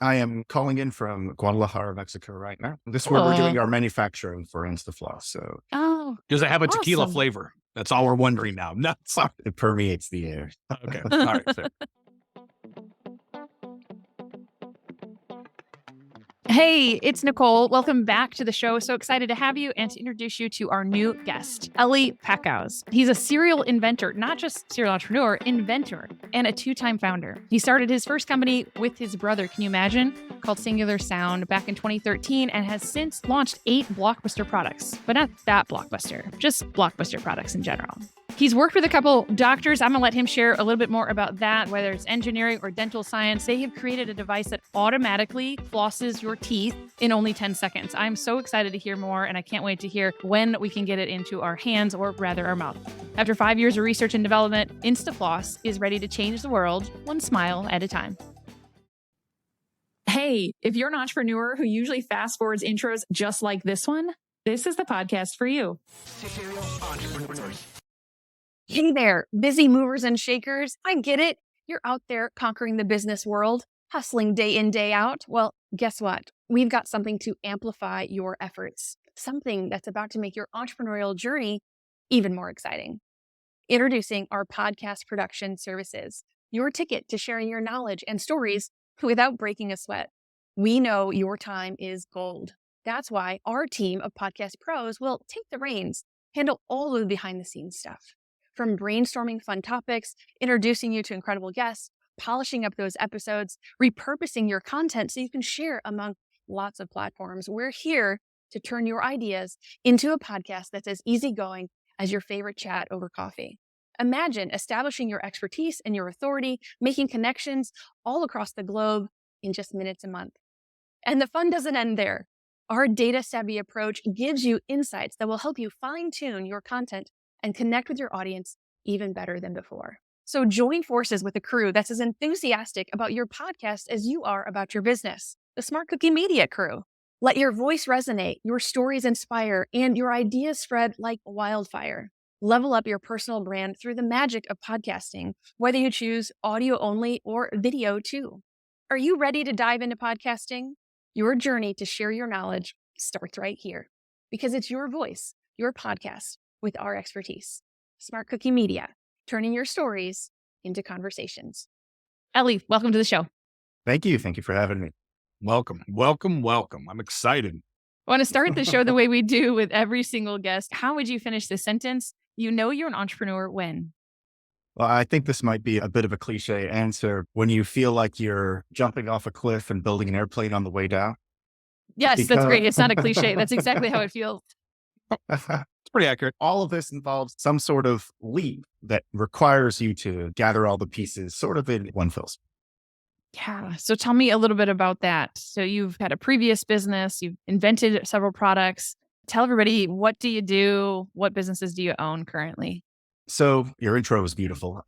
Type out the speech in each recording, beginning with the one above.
I am calling in from Guadalajara, Mexico right now. This is where we're Cool. doing our manufacturing for Instafloss. So Oh, Does it have a tequila awesome. flavor? That's all we're wondering now. No, sorry. it permeates the air. Okay. All right. Fair. Hey, it's Nicole. Welcome back to the show. So excited to have you and to introduce you to our new guest, Eli Packouz. He's a serial inventor, not just serial entrepreneur, inventor, and a two-time founder. He started his first company with his brother, can you imagine? Called Singular Sound back in 2013 and has since launched 8 blockbuster products. But not that blockbuster, just blockbuster products in general. He's worked with a couple doctors. I'm going to let him share a little bit more about that, whether it's engineering or dental science. They have created a device that automatically flosses your teeth in only 10 seconds. I'm so excited to hear more, and I can't wait to hear when we can get it into our hands, or rather our mouth. After 5 years of research and development, Instafloss is ready to change the world one smile at a time. Hey, if you're an entrepreneur who usually fast forwards intros just like this one, this is the podcast for you. Serial entrepreneurs. Hey there, busy movers and shakers. I get it. You're out there conquering the business world, hustling day in, day out. Well, guess what? We've got something to amplify your efforts, something that's about to make your entrepreneurial journey even more exciting. Introducing our podcast production services, your ticket to sharing your knowledge and stories without breaking a sweat. We know your time is gold. That's why our team of podcast pros will take the reins, handle all of the behind the scenes stuff. From brainstorming fun topics, introducing you to incredible guests, polishing up those episodes, repurposing your content so you can share among lots of platforms. We're here to turn your ideas into a podcast that's as easygoing as your favorite chat over coffee. Imagine establishing your expertise and your authority, making connections all across the globe in just minutes a month. And the fun doesn't end there. Our data-savvy approach gives you insights that will help you fine-tune your content and connect with your audience even better than before. So join forces with a crew that's as enthusiastic about your podcast as you are about your business, the Smart Cookie Media crew. Let your voice resonate, your stories inspire, and your ideas spread like wildfire. Level up your personal brand through the magic of podcasting, whether you choose audio only or video too. Are you ready to dive into podcasting? Your journey to share your knowledge starts right here, because it's your voice, your podcast, with our expertise. Smart Cookie Media, turning your stories into conversations. Eli, welcome to the show. Thank you. Thank you for having me. Welcome. Welcome. Welcome. I'm excited. I want to start the show the way we do with every single guest. How would you finish this sentence? You know you're an entrepreneur when? Well, I think this might be a bit of a cliche answer. When you feel like you're jumping off a cliff and building an airplane on the way down. Yes, that's great. It's not a cliche. That's exactly how it feels. It's pretty accurate. All of this involves some sort of leap that requires you to gather all the pieces sort of in one fell swoop. Yeah. So tell me a little bit about that. So you've had a previous business, you've invented several products. Tell everybody, what do you do? What businesses do you own currently? So your intro was beautiful.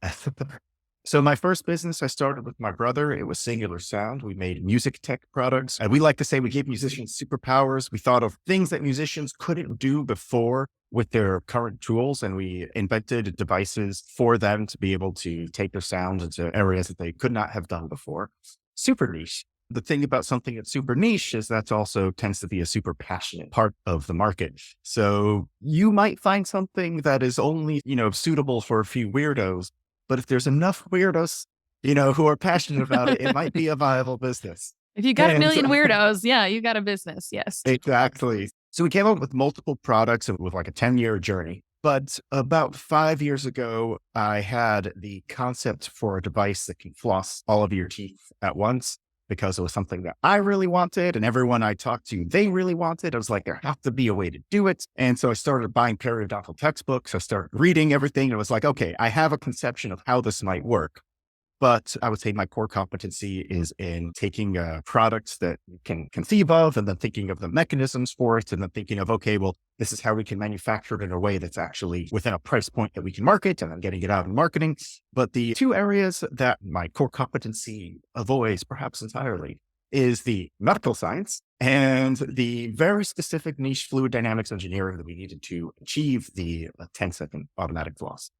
So my first business, I started with my brother. It was Singular Sound. We made music tech products. And we like to say we gave musicians superpowers. We thought of things that musicians couldn't do before with their current tools. And we invented devices for them to be able to take their sound into areas that they could not have done before. Super niche. The thing about something that's super niche is that also tends to be a super passionate part of the market. So you might find something that is only, suitable for a few weirdos. But if there's enough weirdos, who are passionate about it, it might be a viable business. If you got a million weirdos, yeah, you got a business. Yes. Exactly. So we came up with multiple products with like a 10-year journey. But about 5 years ago, I had the concept for a device that can floss all of your teeth at once, because it was something that I really wanted and everyone I talked to, they really wanted. I was like, there has to be a way to do it. And so I started buying periodontal textbooks. I started reading everything. And it was like, okay, I have a conception of how this might work. But I would say my core competency is in taking products that you can conceive of and then thinking of the mechanisms for it and then thinking of, okay, well, this is how we can manufacture it in a way that's actually within a price point that we can market and then getting it out in marketing. But the two areas that my core competency avoids perhaps entirely is the medical science and the very specific niche fluid dynamics engineering that we needed to achieve the 10-second automatic floss.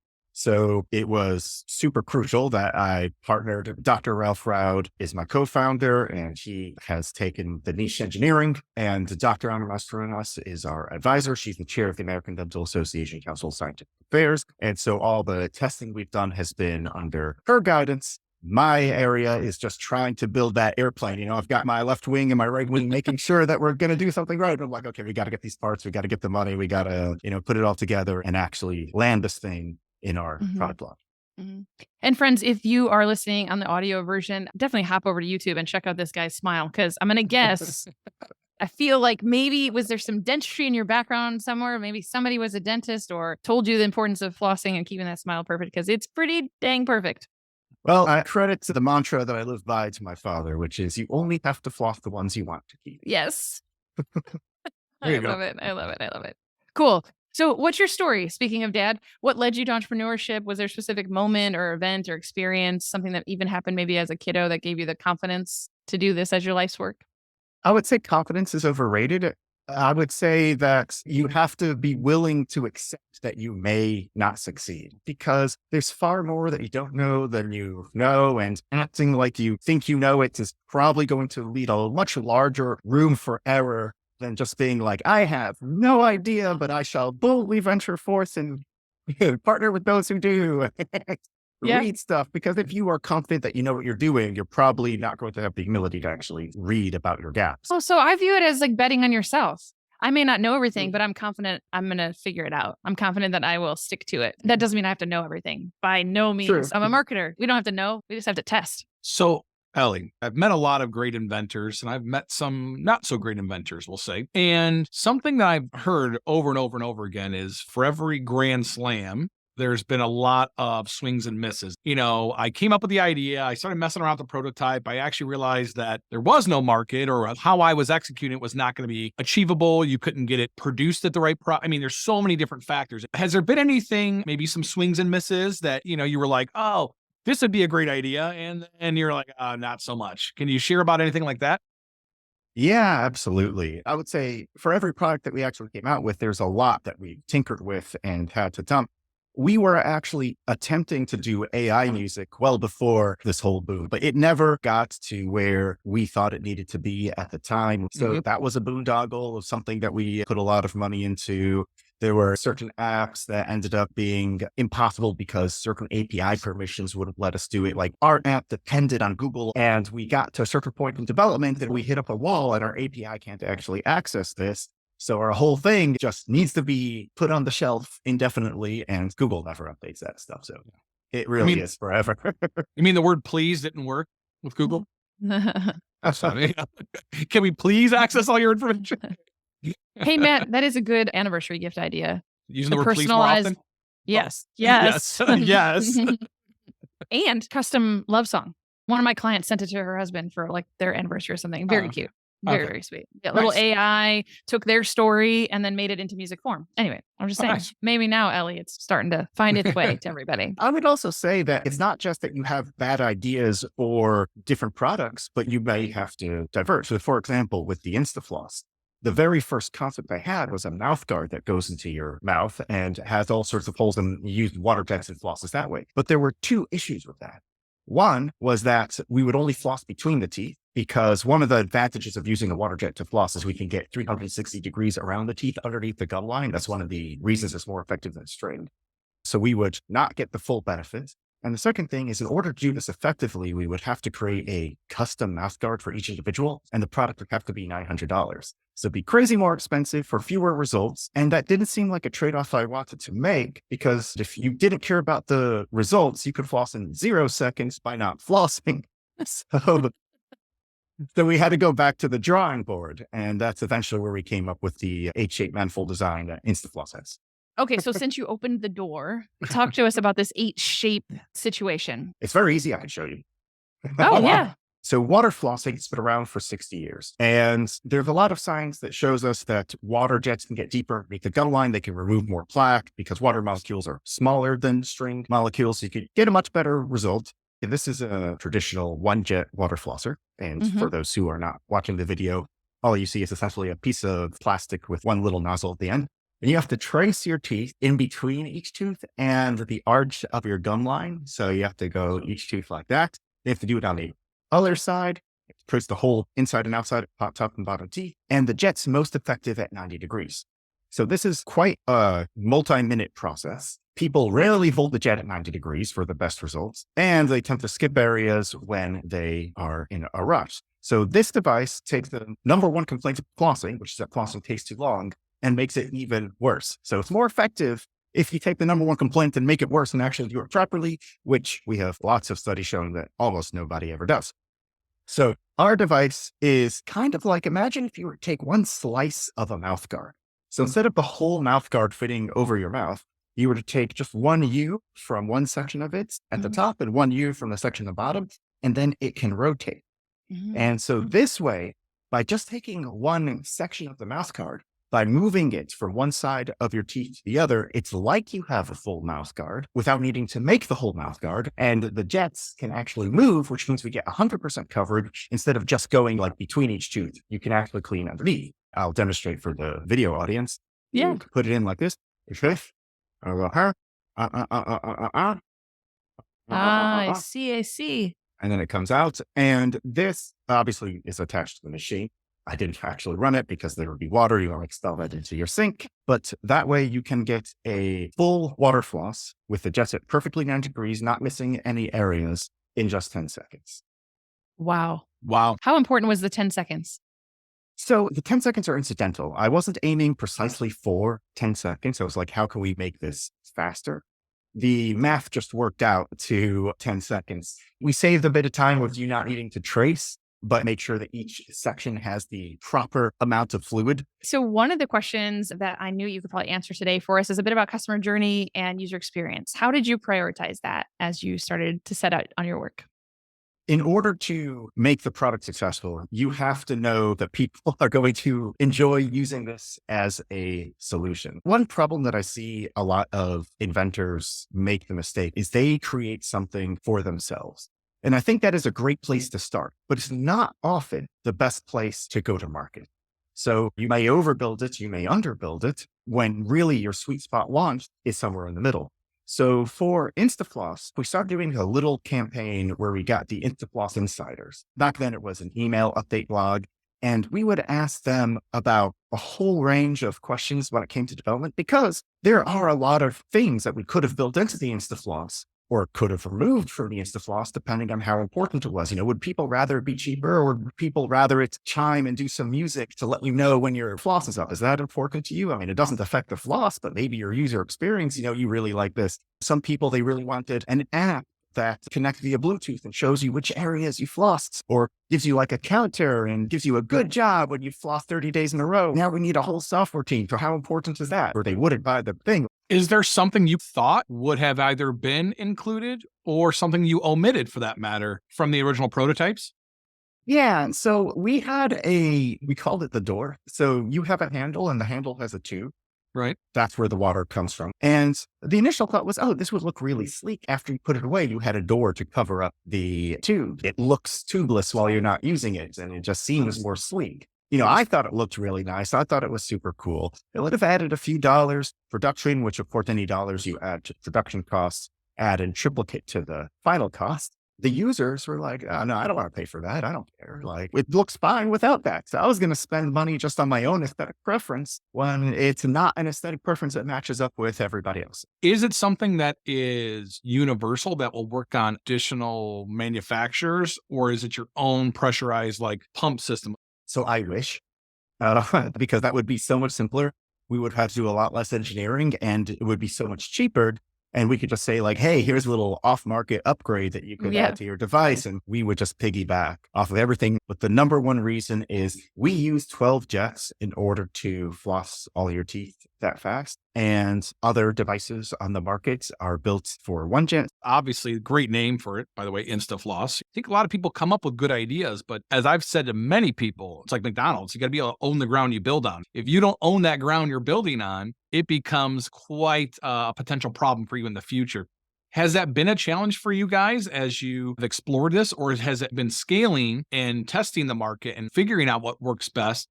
So it was super crucial that I partnered. Dr. Ralf Raud is my co-founder, and he has taken the niche engineering, and Dr. Anna Mascarenhas is our advisor. She's the chair of the American Dental Association Council of Scientific Affairs. And so all the testing we've done has been under her guidance. My area is just trying to build that airplane. I've got my left wing and my right wing making sure that we're going to do something right. I'm like, okay, we got to get these parts. We got to get the money. We got to, put it all together and actually land this thing in our product launch. Mm-hmm. And friends, if you are listening on the audio version, definitely hop over to YouTube and check out this guy's smile, because I'm going to guess, I feel like maybe was there some dentistry in your background somewhere? Maybe somebody was a dentist or told you the importance of flossing and keeping that smile perfect, because it's pretty dang perfect. Well, I credit to the mantra that I live by to my father, which is you only have to floss the ones you want to keep. Yes. I love it. I love it. Cool. So what's your story? Speaking of dad, what led you to entrepreneurship? Was there a specific moment or event or experience, something that even happened maybe as a kiddo that gave you the confidence to do this as your life's work? I would say confidence is overrated. I would say that you have to be willing to accept that you may not succeed, because there's far more that you don't know than you know, and acting like you think you know it is probably going to lead a much larger room for error than just being like, I have no idea, but I shall boldly venture forth and partner with those who do. Read stuff, because if you are confident that you know what you're doing, you're probably not going to have the humility to actually read about your gaps. Oh, so I view it as like betting on yourself. I may not know everything, but I'm confident I'm going to figure it out. I'm confident that I will stick to it. That doesn't mean I have to know everything. By no means. True. I'm a marketer. We don't have to know. We just have to test. So, Ellie, I've met a lot of great inventors, and I've met some not so great inventors, we'll say. And something that I've heard over and over and over again is for every grand slam, there's been a lot of swings and misses. I came up with the idea. I started messing around with the prototype. I actually realized that there was no market, or how I was executing it was not going to be achievable. You couldn't get it produced at the right price. There's so many different factors. Has there been anything, maybe some swings and misses that, you were like, oh, this would be a great idea. And you're like, not so much. Can you share about anything like that? Yeah, absolutely. I would say for every product that we actually came out with, there's a lot that we tinkered with and had to dump. We were actually attempting to do AI music well before this whole boom, but it never got to where we thought it needed to be at the time. So that was a boondoggle of something that we put a lot of money into. There were certain apps that ended up being impossible because certain API permissions wouldn't let us do it. Like our app depended on Google, and we got to a certain point in development that we hit up a wall and our API can't actually access this. So our whole thing just needs to be put on the shelf indefinitely, and Google never updates that stuff. So it really is forever. You mean the word please didn't work with Google? Can we please access all your information? Hey, Matt, that is a good anniversary gift idea. Using the word please more often? Yes. Yes. Yes. And custom love song. One of my clients sent it to her husband for like their anniversary or something. Very cute. Very, very sweet. Yeah, little AI took their story and then made it into music form. Anyway, I'm just saying, maybe now, Ellie, it's starting to find its way to everybody. I would also say that it's not just that you have bad ideas or different products, but you may have to divert. So for example, with the Instafloss, the very first concept I had was a mouth guard that goes into your mouth and has all sorts of holes, and you use water jets and flosses that way. But there were two issues with that. One was that we would only floss between the teeth, because one of the advantages of using a water jet to floss is we can get 360 degrees around the teeth underneath the gum line. That's one of the reasons it's more effective than string. So we would not get the full benefit. And the second thing is, in order to do this effectively, we would have to create a custom mouth guard for each individual, and the product would have to be $900. So it'd be crazy more expensive for fewer results. And that didn't seem like a trade-off I wanted to make, because if you didn't care about the results, you could floss in 0 seconds by not flossing. So we had to go back to the drawing board. And that's eventually where we came up with the H-shaped manifold design that Instafloss has. Okay, so since you opened the door, talk to us about this H-shape situation. It's very easy. I can show you. Oh, yeah. So water flossing has been around for 60 years. And there's a lot of science that shows us that water jets can get deeper underneath the gum line. They can remove more plaque because water molecules are smaller than string molecules. So you could get a much better result. And this is a traditional one jet water flosser. And for those who are not watching the video, all you see is essentially a piece of plastic with one little nozzle at the end. And you have to trace your teeth in between each tooth and the arch of your gum line. So you have to go each tooth like that. You have to do it on the other side. You have to trace the whole inside and outside of top and bottom teeth. And the jet's most effective at 90 degrees. So this is quite a multi-minute process. People rarely hold the jet at 90 degrees for the best results, and they tend to skip areas when they are in a rush. So this device takes the number one complaint of flossing, which is that flossing takes too long, and makes it even worse. So it's more effective if you take the number one complaint and make it worse and actually do it properly, which we have lots of studies showing that almost nobody ever does. So our device is kind of like, imagine if you were to take one slice of a mouth guard. So instead of the whole mouth guard fitting over your mouth, you were to take just one U from one section of it at the top and one U from the section at the bottom, and then it can rotate. And so this way, by just taking one section of the mouth guard, by moving it from one side of your teeth to the other, it's like you have a full mouth guard without needing to make the whole mouth guard. And the jets can actually move, which means we get 100% coverage instead of just going like between each tooth. You can actually clean underneath. I'll demonstrate for the video audience. Yeah. Put it in like this. I see. And then it comes out. And this obviously is attached to the machine. I didn't actually run it because there would be water. You want to expel that into your sink. But that way you can get a full water floss with the jets at perfectly 90 degrees, not missing any areas in just 10 seconds. Wow. Wow. How important was the 10 seconds? So the 10 seconds are incidental. I wasn't aiming precisely for 10 seconds. I was like, how can we make this faster? The math just worked out to 10 seconds. We saved a bit of time with you not needing to trace, but make sure that each section has the proper amount of fluid. So one of the questions that I knew you could probably answer today for us is a bit about customer journey and user experience. How did you prioritize that as you started to set out on your work? In order to make the product successful, you have to know that people are going to enjoy using this as a solution. One problem that I see a lot of inventors make the mistake is they create something for themselves. And I think that is a great place to start, but it's not often the best place to go to market. So you may overbuild it, you may underbuild it, when really your sweet spot launch is somewhere in the middle. So for Instafloss, we started doing a little campaign where we got the Instafloss insiders. Back then it was an email update blog, and we would ask them about a whole range of questions when it came to development, because there are a lot of things that we could have built into the Instafloss or could have removed from the Instafloss, depending on how important it was. Would people rather it be cheaper, or would people rather it chime and do some music to let you know when your floss is up? Is that important to you? I mean, it doesn't affect the floss, but maybe your user experience, you really like this. Some people, they really wanted an app that connects via Bluetooth and shows you which areas you flossed, or gives you like a counter and gives you a good job when you floss 30 days in a row. Now we need a whole software team. So how important is that? Or they wouldn't buy the thing. Is there something you thought would have either been included or something you omitted, for that matter, from the original prototypes? Yeah. So we called it the door. So you have a handle and the handle has a tube. Right. That's where the water comes from. And the initial thought was, oh, this would look really sleek. After you put it away, you had a door to cover up the tube. It looks tubeless while you're not using it, and it just seems more sleek. I thought it looked really nice. I thought it was super cool. It would have added a few dollars production, which of course any dollars you add to production costs add in triplicate to the final cost. The users were like, oh, no, I don't want to pay for that. I don't care. Like, it looks fine without that. So I was going to spend money just on my own aesthetic preference when it's not an aesthetic preference that matches up with everybody else. Is it something that is universal that will work on additional manufacturers, or is it your own pressurized pump system? So I wish, because that would be so much simpler. We would have to do a lot less engineering, and it would be so much cheaper. And we could just say hey, here's a little off-market upgrade that you could add to your device. And we would just piggyback off of everything. But the number one reason is we use 12 jets in order to floss all your teeth that fast. And other devices on the market are built for one jet. Obviously, great name for it, by the way, Instafloss. I think a lot of people come up with good ideas, but as I've said to many people, it's like McDonald's. You got to be able to own the ground you build on. If you don't own that ground you're building on, it becomes quite a potential problem for you in the future. Has that been a challenge for you guys as you have explored this, or has it been scaling and testing the market and figuring out what works best?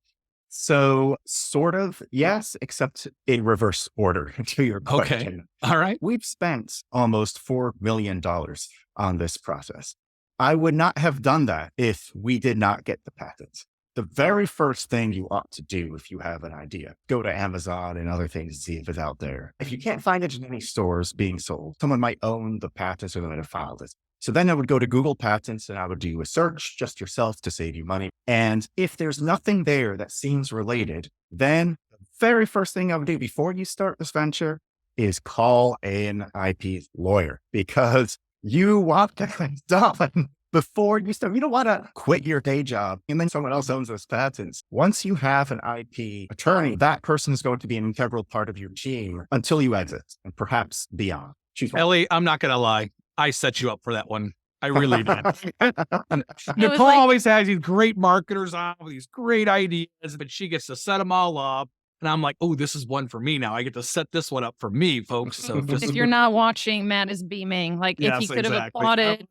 So sort of, yes, except in reverse order to your Okay. question. All right. We've spent almost $4 million on this process. I would not have done that if we did not get the patents. The very first thing you ought to do if you have an idea, go to Amazon and other things to see if it's out there. If you can't find it in any stores being sold, someone might own the patents or they might have filed it. So then I would go to Google Patents and I would do a search just yourself to save you money. And if there's nothing there that seems related, then the very first thing I would do before you start this venture is call an IP lawyer, because you want that done before you start. You don't want to quit your day job and then someone else owns those patents. Once you have an IP attorney, that person is going to be an integral part of your team until you exit and perhaps beyond. Ellie, I'm not going to lie. I set you up for that one. I really did. was Nicole like- always has these great marketers on with these great ideas, but she gets to set them all up. And I'm like, oh, this is one for me now. I get to set this one up for me, folks. So just If you're not watching, Matt is beaming. Like if Yes, he could have exactly. applauded,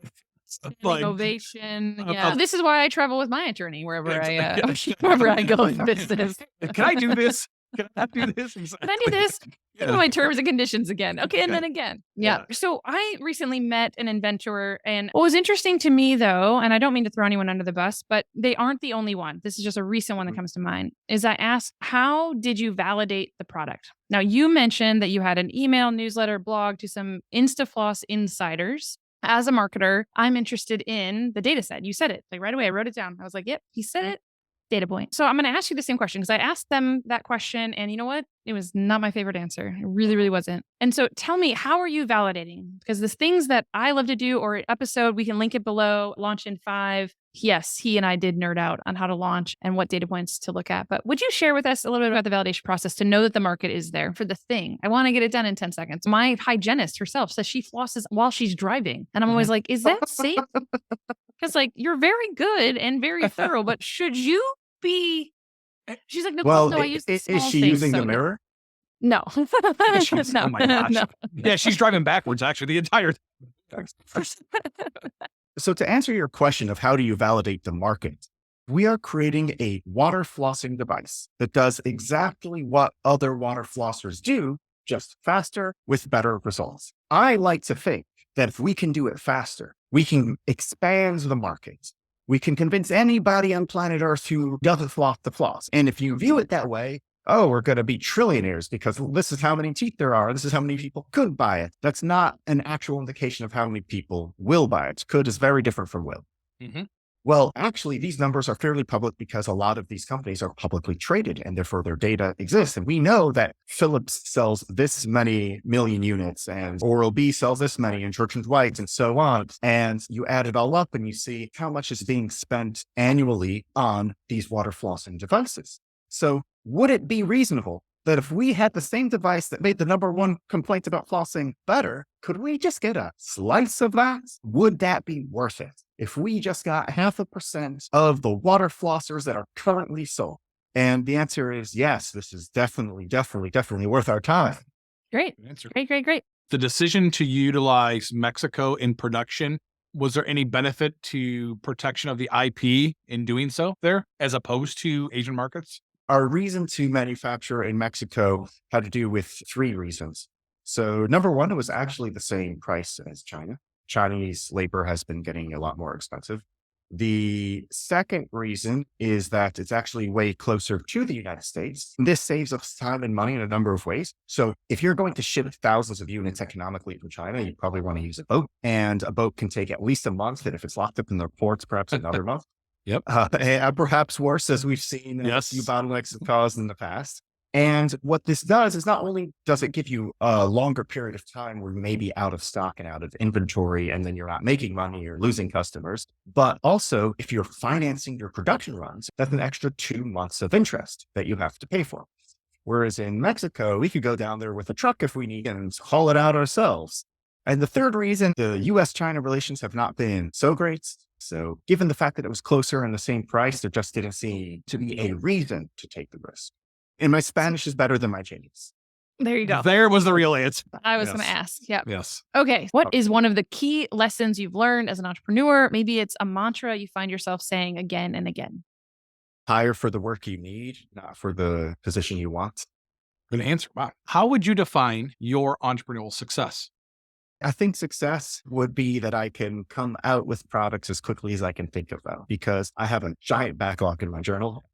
Like, ovation. uh, Yeah, this is why I travel with my attorney wherever Exactly. wherever I go in business. can I do this? Can I do this? Can I do this? Look at my terms and conditions again. Okay, and then again. Yeah. Yeah. So I recently met an inventor, and what was interesting to me though, and I don't mean to throw anyone under the bus, but they aren't the only one. This is just a recent one that comes to mind, is I asked, how did you validate the product? Now, you mentioned that you had an email, newsletter, blog to some Instafloss insiders. As a marketer, I'm interested in the data set. You said it like right away. I wrote it down. I was like, yep, he said it. Data point. So I'm going to ask you the same question because I asked them that question and you know what? It was not my favorite answer. It really, really wasn't. And so tell me, how are you validating? Because the things that I love to do, or episode, we can link it below, launch in 5. Yes, he and I did nerd out on how to launch and what data points to look at. But would you share with us a little bit about the validation process to know that the market is there for the thing? I want to get it done in 10 seconds. My hygienist herself says she flosses while she's driving. And I'm always like, is that safe? Because like, you're very good and very thorough, but should you be? She's like, Well, no, I use the is small she things, using so the mirror? No. She's- No. oh my gosh. No. Yeah, she's driving backwards actually the entire time. So to answer your question of how do you validate the market, we are creating a water flossing device that does exactly what other water flossers do, just faster with better results. I like to think that if we can do it faster, we can expand the market. We can convince anybody on planet Earth who doesn't floss to floss. And if you view it that way, oh, we're going to be trillionaires because this is how many teeth there are. This is how many people could buy it. That's not an actual indication of how many people will buy it. Could is very different from will. Mm-hmm. Well, actually, these numbers are fairly public because a lot of these companies are publicly traded and therefore their data exists. And we know that Philips sells this many million units and Oral-B sells this many and Church & Dwight and so on. And you add it all up and you see how much is being spent annually on these water flossing devices. So would it be reasonable that if we had the same device that made the number one complaint about flossing better, could we just get a slice of that? Would that be worth it? If we just got 0.5% of the water flossers that are currently sold? And the answer is yes, this is definitely worth our time. Great. Great. The decision to utilize Mexico in production, was there any benefit to protection of the IP in doing so there as opposed to Asian markets? Our reason to manufacture in Mexico had to do with 3 reasons. So number one, it was actually the same price as China. Chinese labor has been getting a lot more expensive. The second reason is that it's actually way closer to the United States. This saves us time and money in a number of ways. So if you're going to ship thousands of units economically from China, you probably want to use a boat, and a boat can take at least a month. And if it's locked up in their ports, perhaps another month. Yep. And perhaps worse, as we've seen a few bottlenecks have caused in the past. And what this does is not only does it give you a longer period of time where you may be out of stock and out of inventory, and then you're not making money, you're losing customers, but also if you're financing your production runs, that's an extra 2 months of interest that you have to pay for. Whereas in Mexico, we could go down there with a truck if we need and haul it out ourselves. And the third reason, the US-China relations have not been so great. So given the fact that it was closer and the same price, there just didn't seem to be a reason to take the risk. And my Spanish is better than my Chinese. There you go. There was the real answer. I was going to ask. Yeah. Yes. Okay. What is one of the key lessons you've learned as an entrepreneur? Maybe it's a mantra you find yourself saying again and again. hire for the work you need, not for the position you want. Good answer. Wow. How would you define your entrepreneurial success? I think success would be that I can come out with products as quickly as I can think of them because I have a giant backlog in my journal.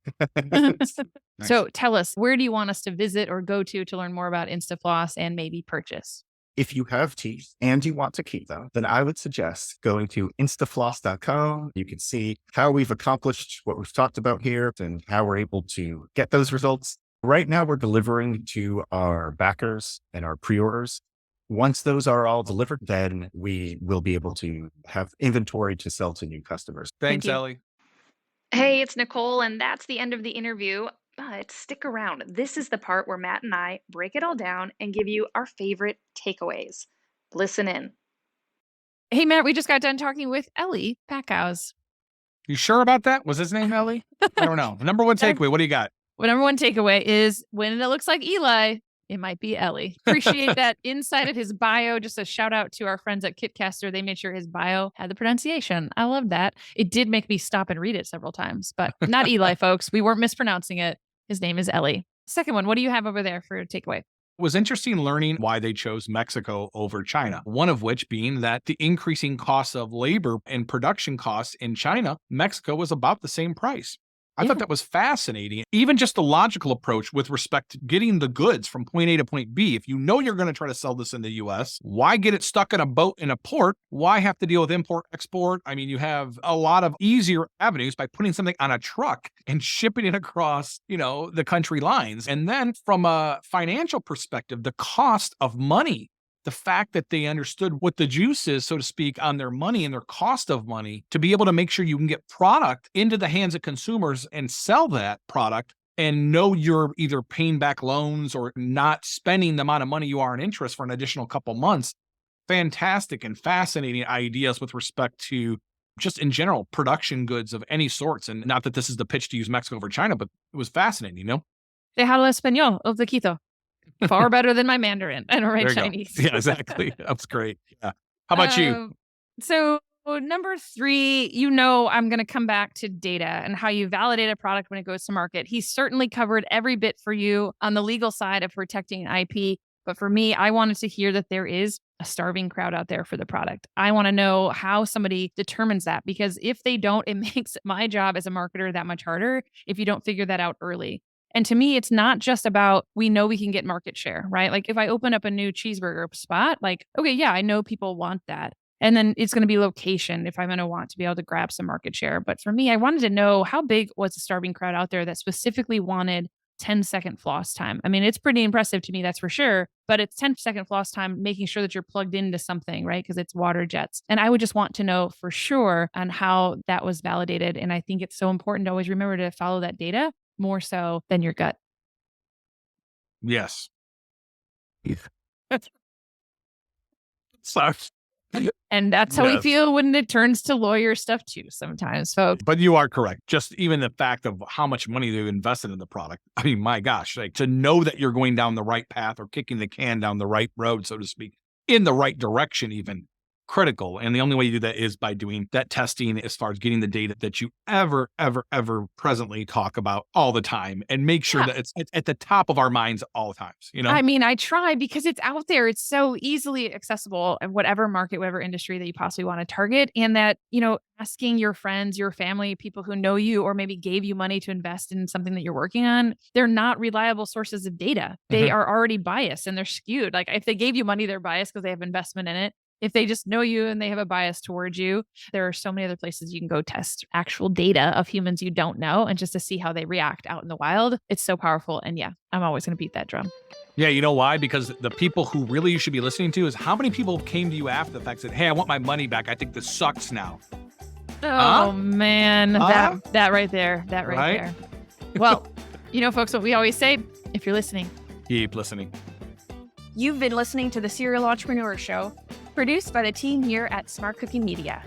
Nice. So tell us, where do you want us to visit or go to learn more about Instafloss and maybe purchase? If you have teeth and you want to keep them, then I would suggest going to Instafloss.com. You can see how we've accomplished what we've talked about here and how we're able to get those results. Right now, we're delivering to our backers and our pre-orders. Once those are all delivered, then we will be able to have inventory to sell to new customers. Thanks, you. Ellie. Hey, it's Nicole, and that's the end of the interview. But stick around. This is the part where Matt and I break it all down and give you our favorite takeaways. Listen in. Hey, Matt, we just got done talking with Eli Packouz. You sure about that? Was his name Ellie? I don't know. Number one takeaway. What do you got? Well, number one takeaway is when it looks like Eli, it might be Eli. Appreciate that inside of his bio. Just a shout out to our friends at Kitcaster. They made sure his bio had the pronunciation. I love that. It did make me stop and read it several times, but not Eli, folks. We weren't mispronouncing it. His name is Eli. Second one, what do you have over there for a takeaway? It was interesting learning why they chose Mexico over China. One of which being that the increasing cost of labor and production costs in China, Mexico was about the same price. I thought that was fascinating. Even just the logical approach with respect to getting the goods from point A to point B. If you know you're going to try to sell this in the US, why get it stuck in a boat in a port? Why have to deal with import, export? I mean, you have a lot of easier avenues by putting something on a truck and shipping it across, the country lines. And then from a financial perspective, the cost of money, the fact that they understood what the juice is, so to speak, on their money and their cost of money to be able to make sure you can get product into the hands of consumers and sell that product and know you're either paying back loans or not spending the amount of money you are in interest for an additional couple months. Fantastic and fascinating ideas with respect to just in general production goods of any sorts. And not that this is the pitch to use Mexico over China, but it was fascinating, Te hablo español, of the Quito. Far better than my Mandarin. I don't write Chinese. Yeah, exactly. That's great. Yeah. How about you? So number 3, I'm going to come back to data and how you validate a product when it goes to market. He certainly covered every bit for you on the legal side of protecting IP. But for me, I wanted to hear that there is a starving crowd out there for the product. I want to know how somebody determines that, because if they don't, it makes my job as a marketer that much harder if you don't figure that out early. And to me, it's not just about, we know we can get market share, right? Like if I open up a new cheeseburger spot, like, okay, yeah, I know people want that. And then it's going to be location if I'm going to want to be able to grab some market share. But for me, I wanted to know how big was the starving crowd out there that specifically wanted 10-second floss time. I mean, it's pretty impressive to me, that's for sure. But it's 10-second floss time, making sure that you're plugged into something, right? Because it's water jets. And I would just want to know for sure on how that was validated. And I think it's so important to always remember to follow that data more so than your gut. Yes. Sorry. And that's how we feel when it turns to lawyer stuff too sometimes, folks. But you are correct. Just even the fact of how much money they've invested in the product. I mean, my gosh, like to know that you're going down the right path or kicking the can down the right road, so to speak, in the right direction even. Critical. And the only way you do that is by doing that testing as far as getting the data that you ever presently talk about all the time and make sure that it's at the top of our minds all the times, I mean, I try because it's out there. It's so easily accessible in whatever market, whatever industry that you possibly want to target. And that, asking your friends, your family, people who know you, or maybe gave you money to invest in something that you're working on, they're not reliable sources of data. They are already biased and they're skewed. Like if they gave you money, they're biased because they have investment in it. If they just know you and they have a bias towards you, there are so many other places you can go test actual data of humans you don't know and just to see how they react out in the wild. It's so powerful. And yeah, I'm always going to beat that drum. Yeah, you know why? Because the people who really you should be listening to is how many people came to you after the fact and said, hey, I want my money back. I think this sucks now. Oh, man. That right there. That right there. Well, folks, what we always say, if you're listening, keep listening. You've been listening to the Serial Entrepreneur Show, produced by the team here at Smart Cooking Media.